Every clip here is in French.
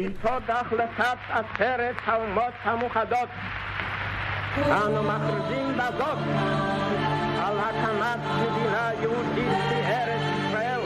יסוד החלטת עצרת האומות המאוחדות אנו מכריזים בזאת על הקמת מדינה יהודית בארץ ישראל,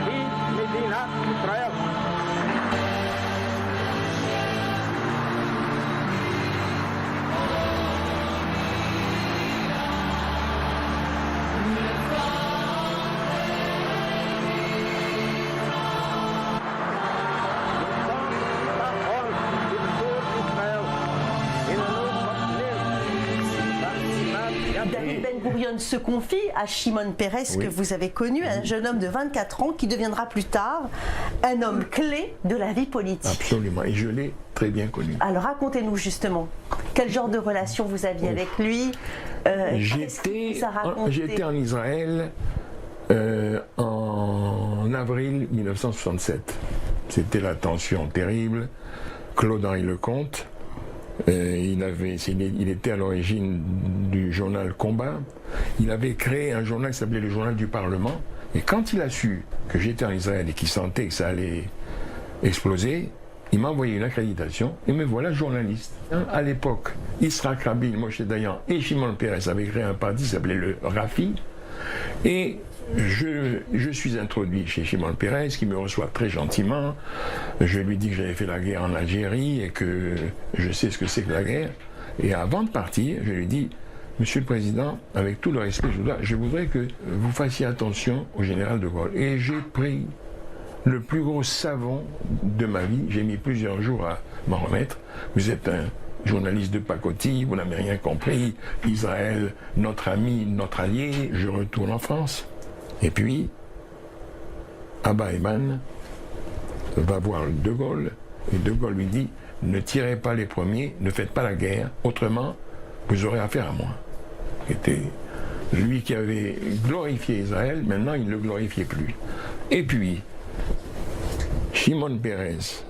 היא מדינת ישראל. David Ben Gourion se confie à Shimon Peres, que vous avez connu, un jeune homme de 24 ans qui deviendra plus tard un homme clé de la vie politique. Absolument, et je l'ai très bien connu. Alors racontez-nous justement, quel genre de relation vous aviez avec lui? J'étais en Israël en avril 1967. C'était la tension terrible. Claude-Henri Lecomte, il était à l'origine du journal Combat. Il avait créé un journal qui s'appelait le Journal du Parlement. Et quand il a su que j'étais en Israël et qu'il sentait que ça allait exploser, il m'a envoyé une accréditation et me voilà journaliste. À l'époque, Yitzhak Rabin, Moshe Dayan et Shimon Peres avaient créé un parti qui s'appelait le Rafi. Et je suis introduit chez Shimon Peres, qui me reçoit très gentiment. Je lui dis que j'avais fait la guerre en Algérie et que je sais ce que c'est que la guerre. Et avant de partir, je lui dis: Monsieur le Président, avec tout le respect, je voudrais que vous fassiez attention au général de Gaulle. Et j'ai pris le plus gros savon de ma vie. J'ai mis plusieurs jours à m'en remettre. Vous êtes un journaliste de pacotille, vous n'avez rien compris. Israël, notre ami, notre allié, je retourne en France. Et puis, Abba Eban va voir De Gaulle, et De Gaulle lui dit: ne tirez pas les premiers, ne faites pas la guerre, autrement, vous aurez affaire à moi. C'était lui qui avait glorifié Israël, maintenant il ne le glorifiait plus. Et puis, Shimon Peres,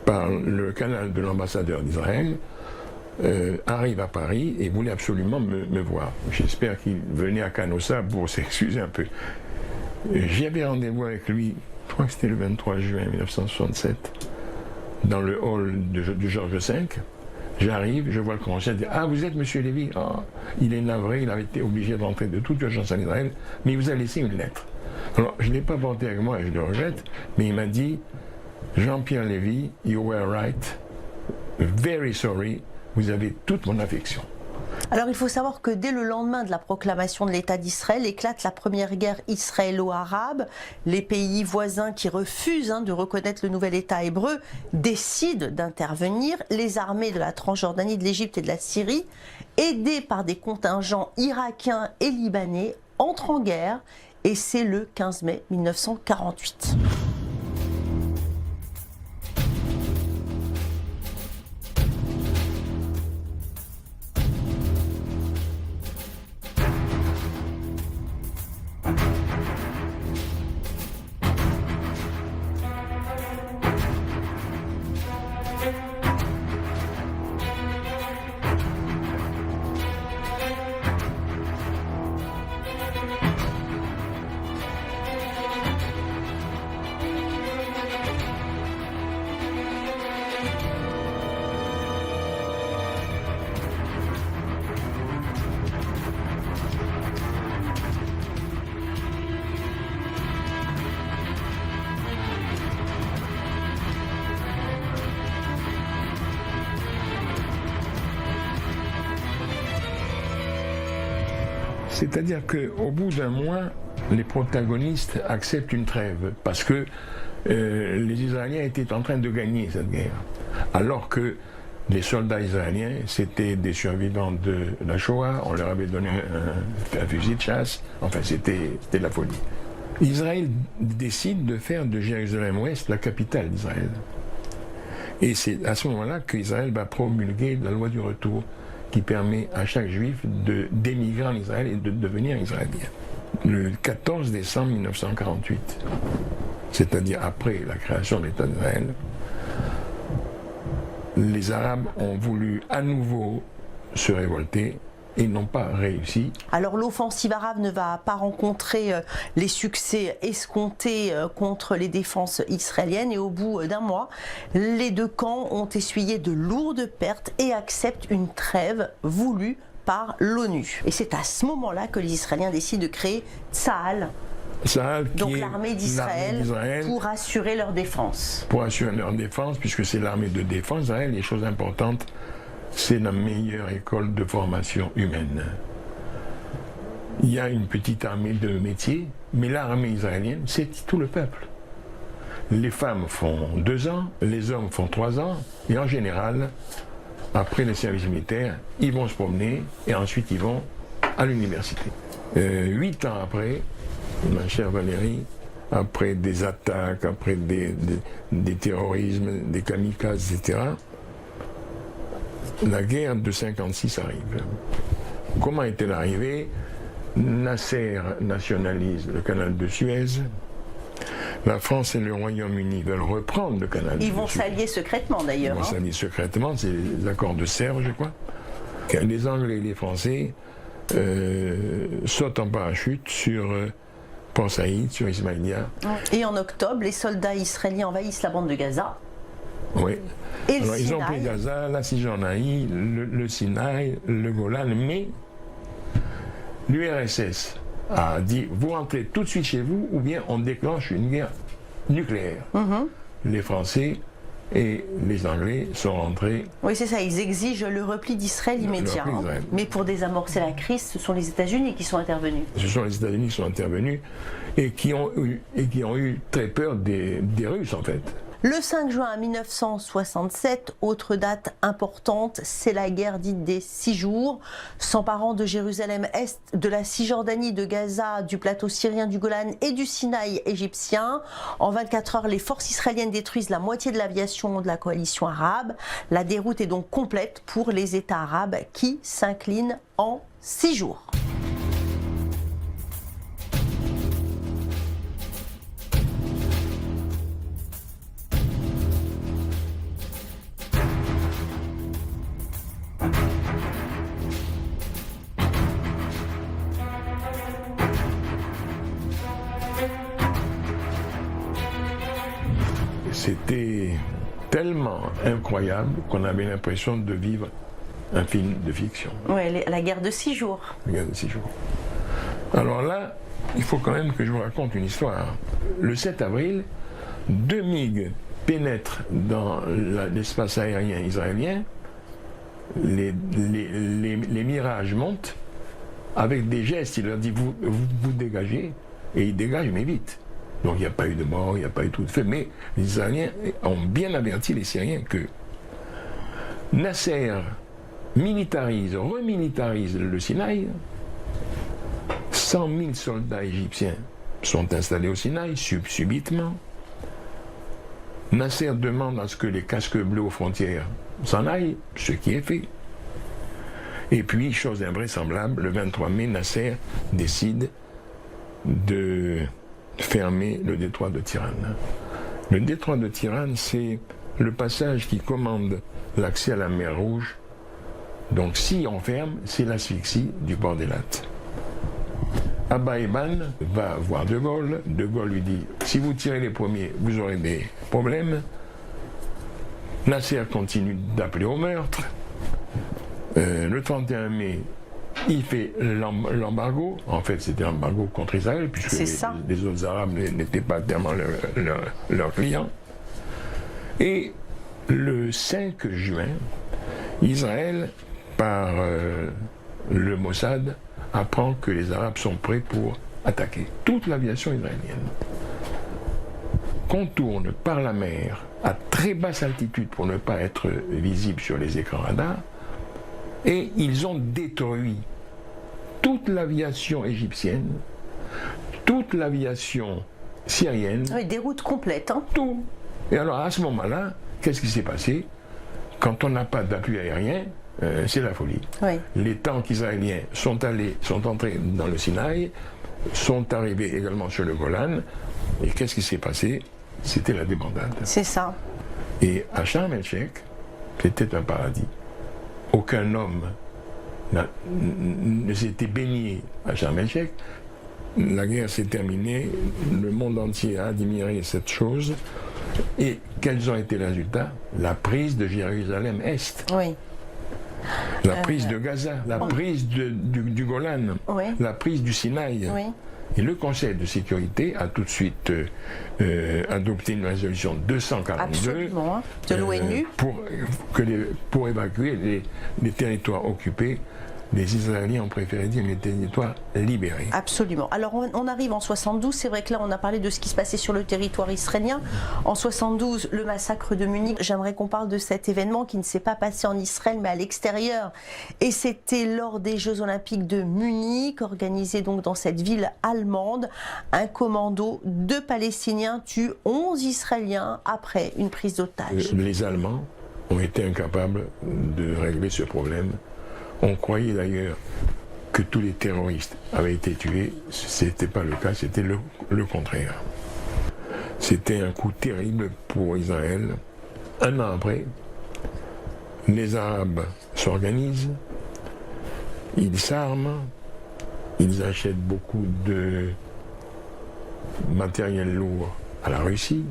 par le canal de l'ambassadeur d'Israël, arrive à Paris et voulait absolument me voir. J'espère qu'il venait à Canossa pour s'excuser un peu. J'avais rendez-vous avec lui, je crois que c'était le 23 juin 1967, dans le hall de Georges V. J'arrive, je vois le conseiller, dit: ah, vous êtes Monsieur Lévy? Ah, il est navré, il avait été obligé de rentrer de toute urgence en Israël, mais il vous a laissé une lettre. Alors, je ne l'ai pas porté avec moi et je le rejette, mais il m'a dit: Jean-Pierre Lévy, you were right, very sorry, vous avez toute mon affection. Alors il faut savoir que dès le lendemain de la proclamation de l'État d'Israël éclate la première guerre israélo-arabe. Les pays voisins qui refusent de reconnaître le nouvel État hébreu décident d'intervenir. Les armées de la Transjordanie, de l'Égypte et de la Syrie, aidées par des contingents irakiens et libanais, entrent en guerre, et c'est le 15 mai 1948. C'est-à-dire qu'au bout d'un mois, les protagonistes acceptent une trêve parce que les Israéliens étaient en train de gagner cette guerre. Alors que les soldats israéliens, c'était des survivants de la Shoah, on leur avait donné un fusil de chasse, enfin c'était la folie. Israël décide de faire de Jérusalem-Ouest la capitale d'Israël. Et c'est à ce moment-là qu'Israël va promulguer la loi du retour, qui permet à chaque juif d'émigrer en Israël et de devenir israélien. Le 14 décembre 1948, c'est-à-dire après la création de l'État d'Israël, les Arabes ont voulu à nouveau se révolter et n'ont pas réussi. Alors l'offensive arabe ne va pas rencontrer les succès escomptés contre les défenses israéliennes et au bout d'un mois, les deux camps ont essuyé de lourdes pertes et acceptent une trêve voulue par l'ONU. Et c'est à ce moment-là que les Israéliens décident de créer Tsahal, donc l'armée d'Israël, pour assurer leur défense. Pour assurer leur défense, puisque c'est l'armée de défense, les choses importantes, c'est la meilleure école de formation humaine. Il y a une petite armée de métiers, mais l'armée israélienne, c'est tout le peuple. Les femmes font 2 ans, les hommes font 3 ans, et en général, après le service militaire, ils vont se promener, et ensuite ils vont à l'université. 8 ans après, ma chère Valérie, après des attaques, après des terrorismes, des kamikazes, etc., la guerre de 56 arrive. Comment est-elle arrivée? Nasser nationalise le canal de Suez. La France et le Royaume-Uni veulent reprendre le canal de Suez. Ils vont s'allier secrètement d'ailleurs. Ils vont s'allier secrètement, c'est les accords de Sèvres, je crois. Les Anglais et les Français sautent en parachute sur Port Saïd, sur Ismaïlia. Et en octobre, les soldats israéliens envahissent la bande de Gaza. Oui. Et alors, ils ont pris Gaza, la Cisjordanie, le Sinaï, le Golan, mais l'URSS a dit vous rentrez tout de suite chez vous ou bien on déclenche une guerre nucléaire. Les Français et les Anglais sont rentrés. Oui, c'est ça, ils exigent le repli d'Israël immédiat. Mais pour désamorcer la crise, ce sont les États-Unis qui sont intervenus. Ce sont les États-Unis qui sont intervenus et qui ont eu très peur des Russes en fait. Le 5 juin 1967, autre date importante, c'est la guerre dite des 6 jours, s'emparant de Jérusalem-Est, de la Cisjordanie, de Gaza, du plateau syrien du Golan et du Sinaï égyptien. En 24 heures, les forces israéliennes détruisent la moitié de l'aviation de la coalition arabe. La déroute est donc complète pour les États arabes qui s'inclinent en 6 jours. C'était tellement incroyable qu'on avait l'impression de vivre un film de fiction. Oui, la guerre de 6 jours. La guerre de 6 jours. Alors là, il faut quand même que je vous raconte une histoire. Le 7 avril, 2 MiG pénètrent dans l'espace aérien israélien, les Mirages montent, avec des gestes, il leur dit vous dégagez, et ils dégagent mais vite. Donc il n'y a pas eu de mort, il n'y a pas eu tout de fait, mais les Israéliens ont bien averti les Syriens que Nasser remilitarise le Sinaï. 100 000 soldats égyptiens sont installés au Sinaï subitement. Nasser demande à ce que les casques bleus aux frontières s'en aillent, ce qui est fait. Et puis, chose invraisemblable, le 23 mai, Nasser décide de fermer le détroit de Tirane. Le détroit de Tirane, c'est le passage qui commande l'accès à la mer Rouge. Donc si on ferme, c'est l'asphyxie du port d'Eilat. Abba Eban va voir De Gaulle. De Gaulle lui dit « Si vous tirez les premiers, vous aurez des problèmes ». Nasser continue d'appeler au meurtre. Le 31 mai, il fait l'embargo. En fait, c'était l'embargo contre Israël, puisque les autres Arabes n'étaient pas tellement leurs clients. Et le 5 juin, Israël, par le Mossad, apprend que les Arabes sont prêts pour attaquer. Toute l'aviation israélienne contourne par la mer à très basse altitude pour ne pas être visible sur les écrans radars, et ils ont détruit toute l'aviation égyptienne, toute l'aviation syrienne. Oui, des routes complètes. Hein. Tout. Et alors à ce moment-là, qu'est-ce qui s'est passé? Quand on n'a pas d'appui aérien, c'est la folie. Oui. Les tanks israéliens sont entrés dans le Sinaï, sont arrivés également sur le Golan, et qu'est-ce qui s'est passé? C'était la débandade. C'est ça. Et à Sharm el-Sheikh, c'était un paradis. Aucun homme s'était baigné à Sharm el-Sheikh. La guerre s'est terminée, le monde entier a admiré cette chose. Et quels ont été les résultats? La prise de Jérusalem-Est. Oui. La prise de Gaza, la prise du Golan, oui. la prise du Sinaï. Oui. Et le Conseil de sécurité a tout de suite adopté une résolution 242 absolument, hein, de l'ONU pour évacuer les territoires occupés. Les Israéliens ont préféré dire les territoires libérés. Absolument. Alors on arrive en 72, c'est vrai que là on a parlé de ce qui se passait sur le territoire israélien. En 72, le massacre de Munich. J'aimerais qu'on parle de cet événement qui ne s'est pas passé en Israël mais à l'extérieur. Et c'était lors des Jeux Olympiques de Munich, organisés donc dans cette ville allemande. Un commando de Palestiniens tue 11 Israéliens après une prise d'otage. Les Allemands ont été incapables de régler ce problème. On croyait d'ailleurs que tous les terroristes avaient été tués. Ce n'était pas le cas, c'était le contraire. C'était un coup terrible pour Israël. Un an après, les Arabes s'organisent, ils s'arment, ils achètent beaucoup de matériel lourd à la Russie,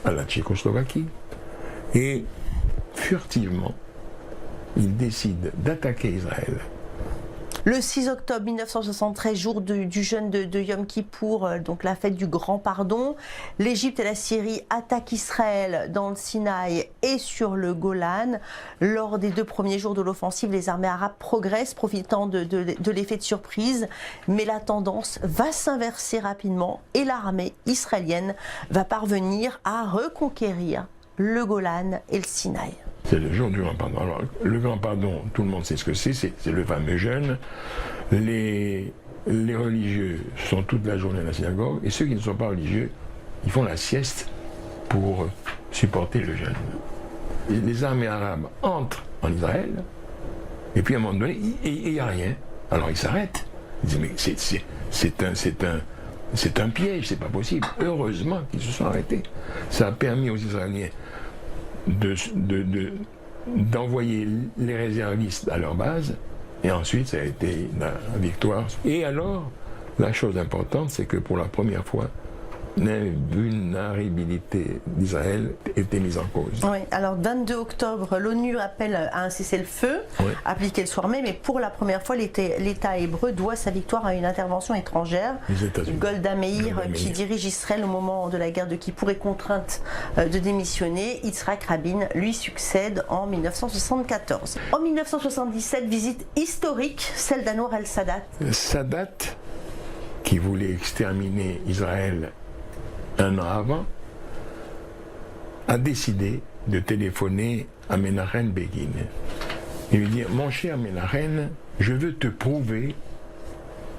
à la Tchécoslovaquie, et furtivement, ils décident d'attaquer Israël. Le 6 octobre 1973, jour du jeûne de Yom Kippour, donc la fête du grand pardon, l'Égypte et la Syrie attaquent Israël dans le Sinaï et sur le Golan. Lors des 2 premiers jours de l'offensive, les armées arabes progressent, profitant de l'effet de surprise. Mais la tendance va s'inverser rapidement et l'armée israélienne va parvenir à reconquérir le Golan et le Sinaï. C'est le jour du grand pardon. Alors, le grand pardon, tout le monde sait ce que c'est le fameux jeûne. Les religieux sont toute la journée à la synagogue, et ceux qui ne sont pas religieux, ils font la sieste pour supporter le jeûne. Les armées arabes entrent en Israël, et puis à un moment donné, il n'y a rien. Alors ils s'arrêtent. Ils disent, mais c'est un piège, c'est pas possible. Heureusement qu'ils se sont arrêtés. Ça a permis aux Israéliens d'envoyer les réservistes à leur base, et ensuite ça a été la victoire. Et alors, la chose importante, c'est que pour la première fois, l'invulnérabilité d'Israël était mise en cause. Oui, alors 22 octobre, l'ONU appelle à un cessez-le-feu, appliqué le soir même, mais pour la première fois, l'État hébreu doit sa victoire à une intervention étrangère. Golda Meir, qui dirige Israël au moment de la guerre de Kippour, est contrainte de démissionner. Yitzhak Rabin lui succède en 1974. En 1977, visite historique, celle d'Anwar el-Sadat. Sadat, qui voulait exterminer Israël un an avant, a décidé de téléphoner à Menachem Begin et lui dire: mon cher Menachem, je veux te prouver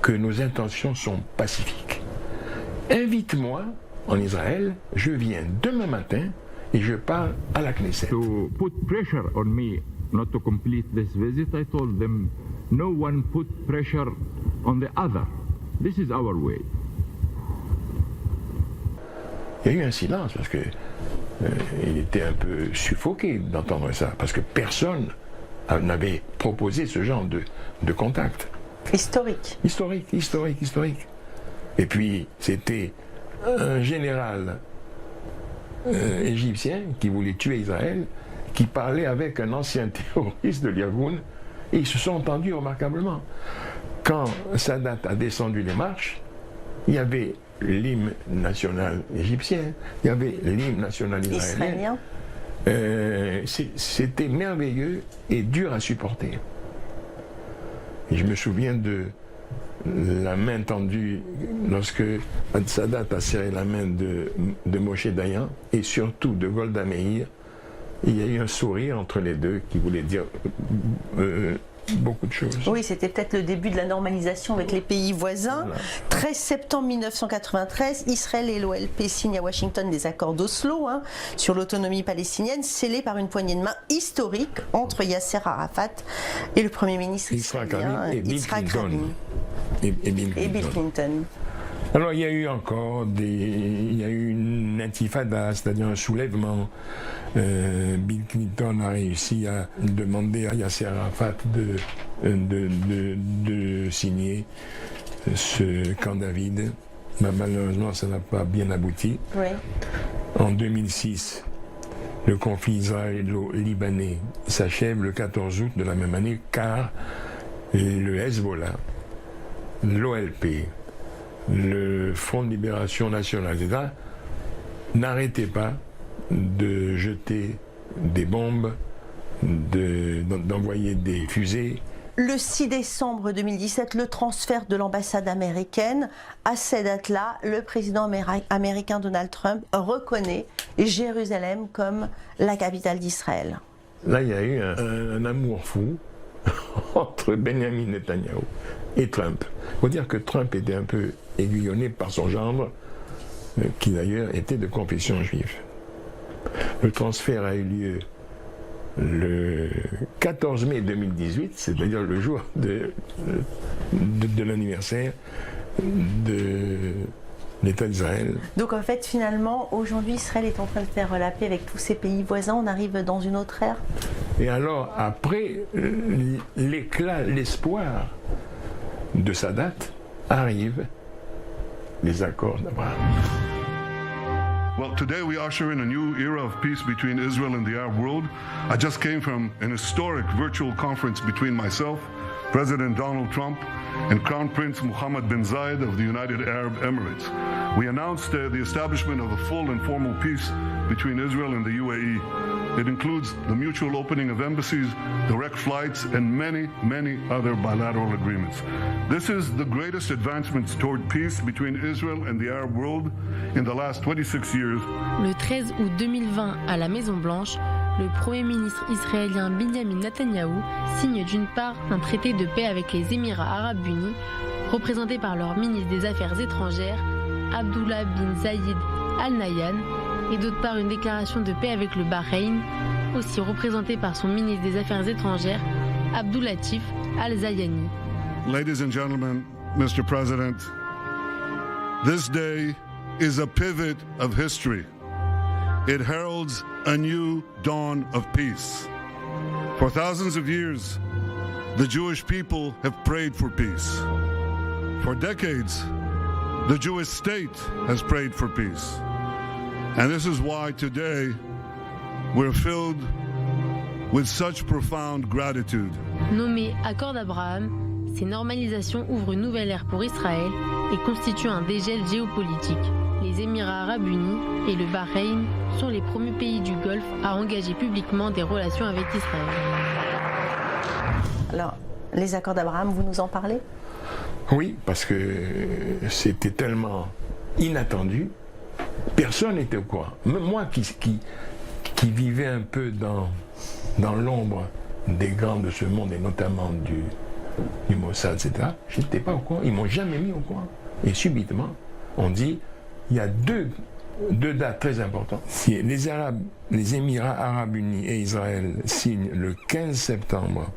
que nos intentions sont pacifiques. Invite-moi en Israël, je viens demain matin et je parle à la Knesset. To put pressure on me not to complete this visit, I told them, no one put pressure on the other. This is our way. Il y a eu un silence parce que il était un peu suffoqué d'entendre ça, parce que personne n'avait proposé ce genre de contact. Historique. Historique. Et puis c'était un général égyptien qui voulait tuer Israël, qui parlait avec un ancien terroriste de l'Irgun, et ils se sont entendus remarquablement. Quand Sadat a descendu les marches, il y avait l'hymne national égyptien, il y avait l'hymne national israélien. C'était merveilleux et dur à supporter. Et je me souviens de la main tendue lorsque Sadat a serré la main de Moshe Dayan et surtout de Golda Meir. Il y a eu un sourire entre les deux qui voulait dire beaucoup de choses. Oui, c'était peut-être le début de la normalisation avec les pays voisins. Voilà. 13 septembre 1993, Israël et l'OLP signent à Washington des accords d'Oslo sur l'autonomie palestinienne, scellés par une poignée de main historique entre Yasser Arafat et le Premier ministre israélien Yitzhak Rabin et Bill Clinton. Alors il y a eu encore une intifada, c'est-à-dire un soulèvement. Bill Clinton a réussi à demander à Yasser Arafat de signer ce camp David. Mais malheureusement, ça n'a pas bien abouti. Oui. En 2006, le conflit israélo-libanais s'achève le 14 août de la même année, car le Hezbollah, l'OLP, le Front de Libération Nationale, etc., n'arrêtaient pas de jeter des bombes, d'envoyer des fusées. Le 6 décembre 2017, le transfert de l'ambassade américaine. À cette date-là, le président américain Donald Trump reconnaît Jérusalem comme la capitale d'Israël. Là, il y a eu un amour fou entre Benjamin Netanyahu et Trump. Il faut dire que Trump était un peu aiguillonné par son gendre, qui d'ailleurs était de confession juive. Le transfert a eu lieu le 14 mai 2018, c'est-à-dire le jour de l'anniversaire de l'État d'Israël. Donc en fait, finalement, aujourd'hui, Israël est en train de faire la paix avec tous ses pays voisins. On arrive dans une autre ère. Et alors, après, l'éclat, l'espoir de sa date, arrivent les accords d'Abraham. Well, today we usher in a new era of peace between Israel and the Arab world. I just came from an historic virtual conference between myself, President Donald Trump, and Crown Prince Mohammed bin Zayed of the United Arab Emirates. We announced the establishment of a full and formal peace between Israel and the UAE. It includes the mutual opening of embassies, direct flights, and many, many other bilateral agreements. This is the greatest advancements toward peace between Israel and the Arab world in the last 26 years. Le 13 août 2020, à la Maison-Blanche, le Premier ministre israélien Benjamin Netanyahou signe d'une part un traité de paix avec les Émirats arabes unis, représenté par leur ministre des Affaires étrangères, Abdullah bin Zayed Al Nahyan, et d'autre part une déclaration de paix avec le Bahreïn, aussi représenté par son ministre des Affaires étrangères, Abdulatif Al-Zayani. Ladies and gentlemen, Mr. President, this day is a pivot of history. It heralds a new dawn of peace. For thousands of years, the Jewish people have prayed for peace. For decades, the Jewish state has prayed for peace. And this is why today we're filled with such profound gratitude. Nommé Accord d'Abraham, ces normalisations ouvrent une nouvelle ère pour Israël et constituent un dégel géopolitique. Les Émirats arabes unis et le Bahreïn sont les premiers pays du Golfe à engager publiquement des relations avec Israël. Alors, les accords d'Abraham, vous nous en parlez ? Oui, parce que c'était tellement inattendu, personne n'était au courant. Même moi qui vivais un peu dans l'ombre des grands de ce monde, et notamment du Mossad, etc., je n'étais pas au courant, ils ne m'ont jamais mis au courant. Et subitement, on dit, il y a deux dates très importantes. Si les Émirats arabes unis et Israël signent le 15 septembre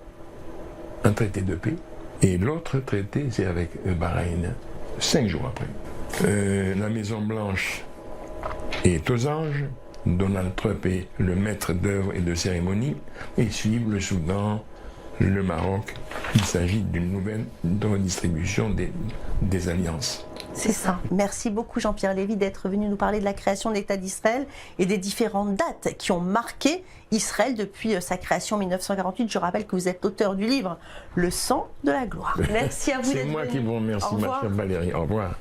un traité de paix, et l'autre traité, c'est avec le Bahreïn, 5 jours après. La Maison-Blanche est aux anges, Donald Trump est le maître d'œuvre et de cérémonie, et suivent le Soudan, le Maroc. Il s'agit d'une nouvelle redistribution des alliances. C'est ça. Merci beaucoup Jean-Pierre Lévy d'être venu nous parler de la création de l'État d'Israël et des différentes dates qui ont marqué Israël depuis sa création en 1948. Je rappelle que vous êtes auteur du livre « Le sang de la gloire ». Merci à vous d'être venu. C'est moi qui vous remercie, ma chère Valérie. Au revoir.